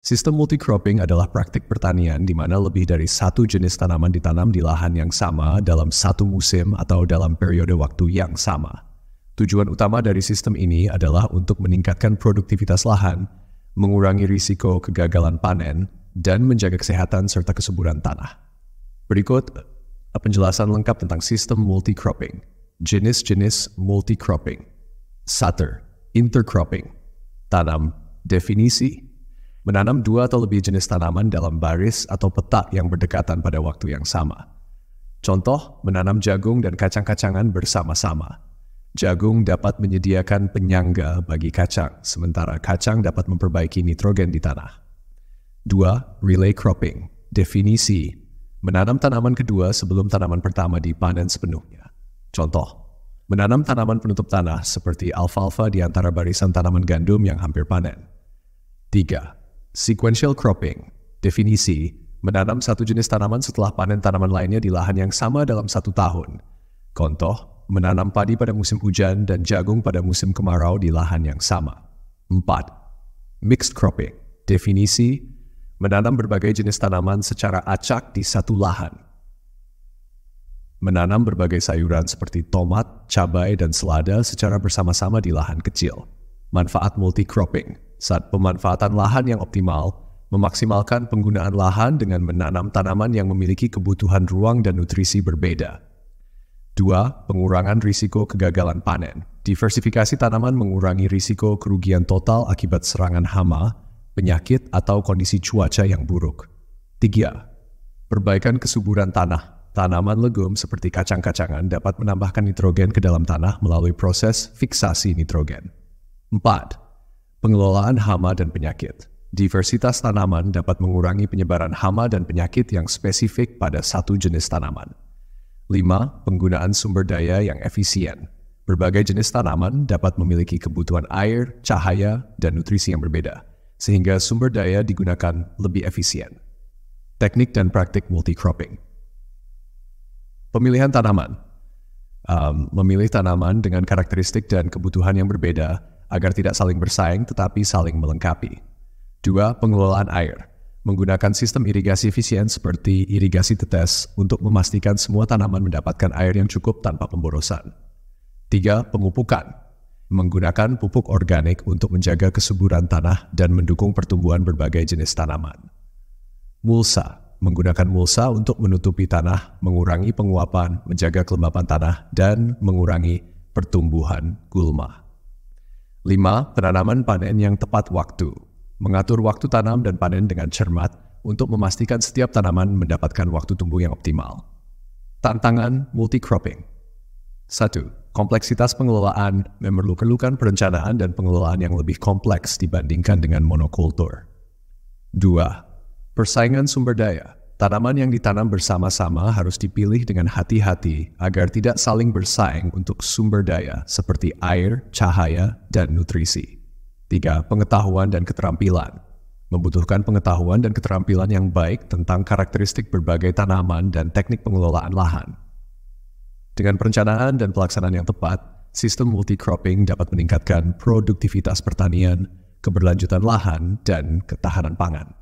Sistem multi-cropping adalah praktik pertanian di mana lebih dari satu jenis tanaman ditanam di lahan yang sama dalam satu musim atau dalam periode waktu yang sama. Tujuan utama dari sistem ini adalah untuk meningkatkan produktivitas lahan, mengurangi risiko kegagalan panen, dan menjaga kesehatan serta kesuburan tanah. Berikut penjelasan lengkap tentang sistem multi-cropping. Jenis-jenis multi-cropping. 1. Intercropping. Tanam. Definisi: menanam dua atau lebih jenis tanaman dalam baris atau petak yang berdekatan pada waktu yang sama. Contoh, menanam jagung dan kacang-kacangan bersama-sama. Jagung dapat menyediakan penyangga bagi kacang, sementara kacang dapat memperbaiki nitrogen di tanah. 2. Relay cropping. Definisi: menanam tanaman kedua sebelum tanaman pertama dipanen sepenuhnya. Contoh, menanam tanaman penutup tanah seperti alfalfa di antara barisan tanaman gandum yang hampir panen. 3. Sequential cropping. Definisi: menanam satu jenis tanaman setelah panen tanaman lainnya di lahan yang sama dalam satu tahun. Contoh, menanam padi pada musim hujan dan jagung pada musim kemarau di lahan yang sama. 4. Mixed cropping. Definisi: menanam berbagai jenis tanaman secara acak di satu lahan. Menanam berbagai sayuran seperti tomat, cabai, dan selada secara bersama-sama di lahan kecil. Manfaat multi-cropping: saat pemanfaatan lahan yang optimal, memaksimalkan penggunaan lahan dengan menanam tanaman yang memiliki kebutuhan ruang dan nutrisi berbeda. 2. Pengurangan risiko kegagalan panen. Diversifikasi tanaman mengurangi risiko kerugian total akibat serangan hama, penyakit, atau kondisi cuaca yang buruk. 3. Perbaikan kesuburan tanah. Tanaman legum seperti kacang-kacangan dapat menambahkan nitrogen ke dalam tanah melalui proses fiksasi nitrogen. 4. Pengelolaan hama dan penyakit. Diversitas tanaman dapat mengurangi penyebaran hama dan penyakit yang spesifik pada satu jenis tanaman. 5. Penggunaan sumber daya yang efisien. Berbagai jenis tanaman dapat memiliki kebutuhan air, cahaya, dan nutrisi yang berbeda, sehingga sumber daya digunakan lebih efisien. Teknik dan praktik multi-cropping. Pemilihan tanaman. Memilih tanaman dengan karakteristik dan kebutuhan yang berbeda agar tidak saling bersaing tetapi saling melengkapi. 2. Pengelolaan air. Menggunakan sistem irigasi efisien seperti irigasi tetes untuk memastikan semua tanaman mendapatkan air yang cukup tanpa pemborosan. 3. Pemupukan. Menggunakan pupuk organik untuk menjaga kesuburan tanah dan mendukung pertumbuhan berbagai jenis tanaman. Mulsa. Menggunakan mulsa untuk menutupi tanah, mengurangi penguapan, menjaga kelembapan tanah, dan mengurangi pertumbuhan gulma. 5. Penanaman panen yang tepat waktu. Mengatur waktu tanam dan panen dengan cermat untuk memastikan setiap tanaman mendapatkan waktu tumbuh yang optimal. Tantangan multi-cropping. 1. Kompleksitas pengelolaan memerlukan perencanaan dan pengelolaan yang lebih kompleks dibandingkan dengan monokultur. 2. Persaingan sumber daya. Tanaman yang ditanam bersama-sama harus dipilih dengan hati-hati agar tidak saling bersaing untuk sumber daya seperti air, cahaya, dan nutrisi. 3. Pengetahuan dan keterampilan. Membutuhkan pengetahuan dan keterampilan yang baik tentang karakteristik berbagai tanaman dan teknik pengelolaan lahan. Dengan perencanaan dan pelaksanaan yang tepat, sistem multi-cropping dapat meningkatkan produktivitas pertanian, keberlanjutan lahan, dan ketahanan pangan.